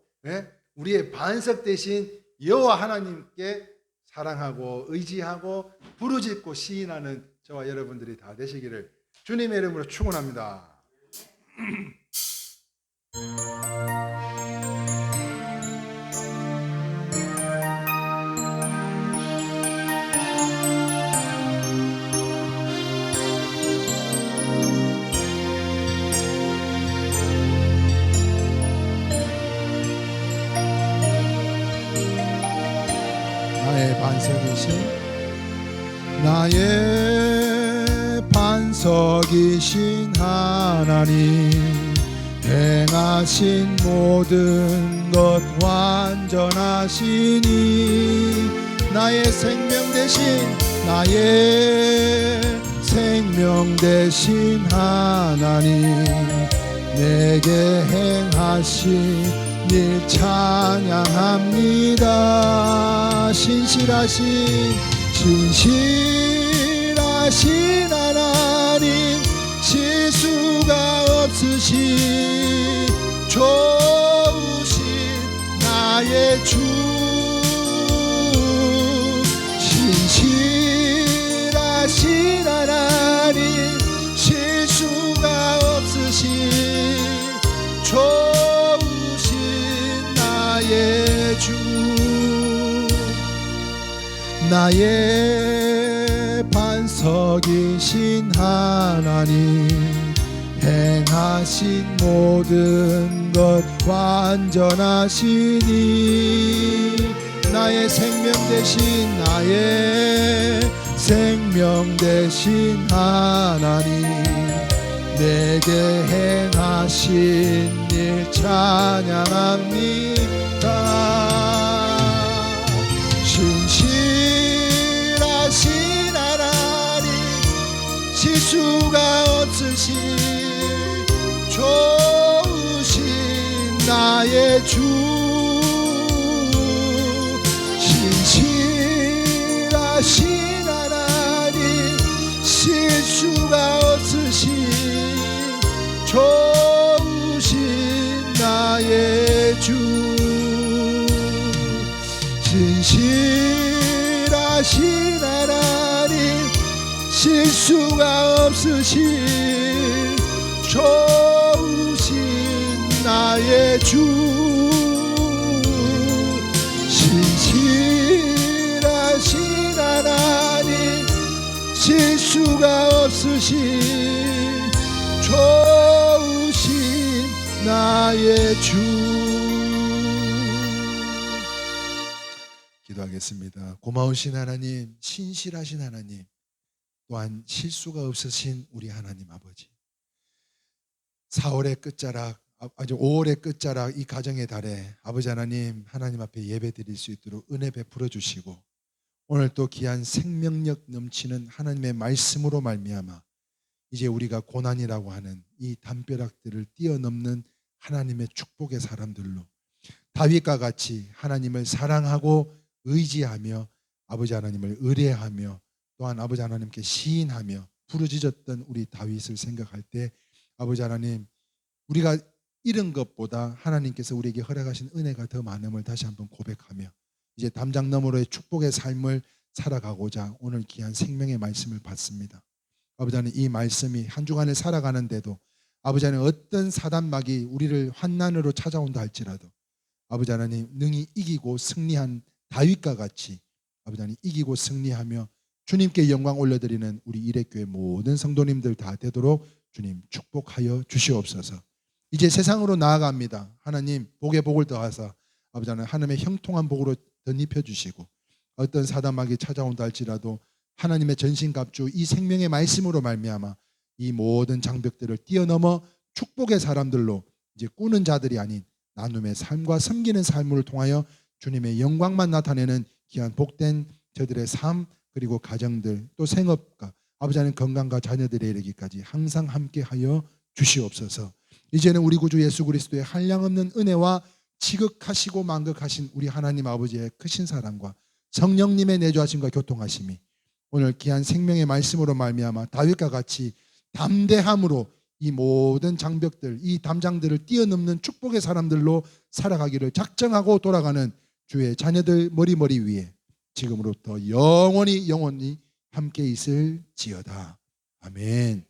우리의 반석 되신 여호와 하나님께 사랑하고 의지하고 부르짖고 시인하는 저와 여러분들이 다 되시기를 주님의 이름으로 축원합니다. 나의 반석이신 하나님 행하신 모든 것 완전하시니 나의 생명 되신 하나님 내게 행하신 일 찬양합니다. 신실하신 하나님 실수가 없으신 좋으신 나의 주 신실하신 하나님 실수가 없으신 좋으신 나의 주 나의 반석이신 하나님 행하신 모든 것 완전하시니 나의 생명 되신 하나님 내게 행하신 일 찬양합니다. 신실하신 하나님 실수가 없으신 좋으신 나의 주 신실하신 하나님 실수가 없으신 좋으신 나의 주 신실하신 하나님 실수가 없으신 좋으신 나의 주 신실하신 하나님 실수가 없으신 좋으신 나의 주. 기도하겠습니다. 고마우신 하나님, 신실하신 하나님, 또한 실수가 없으신 우리 하나님 아버지, 4월의 끝자락, 아주 5월의 끝자락 이 가정의 달에 아버지 하나님 앞에 예배 드릴 수 있도록 은혜 베풀어 주시고 오늘 또 귀한 생명력 넘치는 하나님의 말씀으로 말미암아 이제 우리가 고난이라고 하는 이 담벼락들을 뛰어넘는 하나님의 축복의 사람들로 다윗과 같이 하나님을 사랑하고 의지하며 아버지 하나님을 의뢰하며 또한 아버지 하나님께 시인하며 부르짖었던 우리 다윗을 생각할 때 아버지 하나님 우리가 잃은 것보다 하나님께서 우리에게 허락하신 은혜가 더 많음을 다시 한번 고백하며 이제 담장 너머로의 축복의 삶을 살아가고자 오늘 귀한 생명의 말씀을 받습니다. 아버지 하나님 이 말씀이 한 주간을 살아가는데도 아버지 하나님 어떤 사단막이 우리를 환난으로 찾아온다 할지라도 아버지 하나님 능히 이기고 승리한 다윗과 같이 아버지 하나님 이기고 승리하며 주님께 영광 올려드리는 우리 이레교회 모든 성도님들 다 되도록 주님 축복하여 주시옵소서. 이제 세상으로 나아갑니다. 하나님 복에 복을 더하사 아버지 하나님 하나님의 형통한 복으로 덧입혀 주시고 어떤 사단막이 찾아온다 할지라도 하나님의 전신갑주 이 생명의 말씀으로 말미암아 이 모든 장벽들을 뛰어넘어 축복의 사람들로 이제 꾸는 자들이 아닌 나눔의 삶과 섬기는 삶을 통하여 주님의 영광만 나타내는 귀한 복된 저들의 삶 그리고 가정들 또 생업과 아버지 하나님 건강과 자녀들에 이르기까지 항상 함께하여 주시옵소서. 이제는 우리 구주 예수 그리스도의 한량없는 은혜와 지극하시고 만극하신 우리 하나님 아버지의 크신 사랑과 성령님의 내주하심과 교통하심이 오늘 귀한 생명의 말씀으로 말미암아 다윗과 같이 담대함으로 이 모든 장벽들 이 담장들을 뛰어넘는 축복의 사람들로 살아가기를 작정하고 돌아가는 주의 자녀들 머리 위에 지금으로부터 영원히 함께 있을지어다. 아멘.